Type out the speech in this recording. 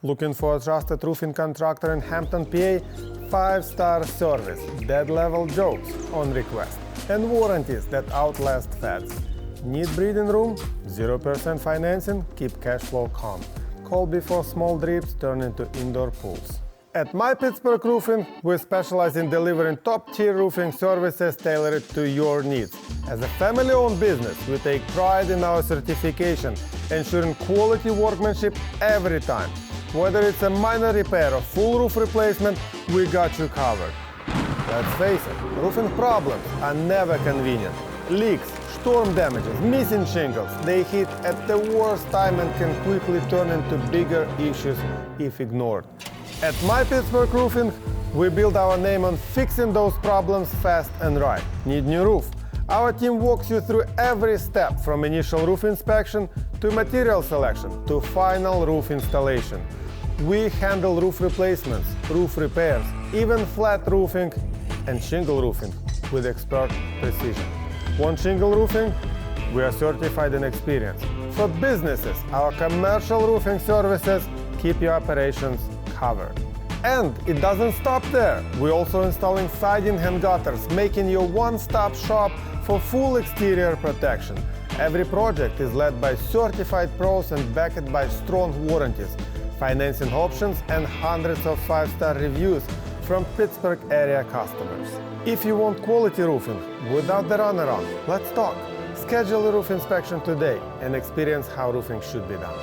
Looking for a trusted roofing contractor in Hampton, PA? 5-star service, dead-level jokes on request, and warranties that outlast feds. Need breathing room? 0% financing? Keep cash flow calm. Call before small drips turn into indoor pools. At Pittsburgh Roofing, we specialize in delivering top-tier roofing services tailored to your needs. As a family-owned business, we take pride in our certification, ensuring quality workmanship every time. Whether it's a minor repair or full roof replacement, we got you covered. Let's face it, roofing problems are never convenient. Leaks, storm damages, missing shingles, they hit at the worst time and can quickly turn into bigger issues if ignored. At Pittsburgh Roofing, we build our name on fixing those problems fast and right. Need new roof? Our team walks you through every step from initial roof inspection to material selection to final roof installation. We handle roof replacements, roof repairs, even flat roofing and shingle roofing with expert precision. Want shingle roofing? We are certified and experienced. For businesses, our commercial roofing services keep your operations covered. And it doesn't stop there. We're also installing siding and gutters, making you a one-stop shop for full exterior protection. Every project is led by certified pros and backed by strong warranties, financing options, and hundreds of 5-star reviews from Pittsburgh area customers. If you want quality roofing without the runaround, let's talk. Schedule a roof inspection today and experience how roofing should be done.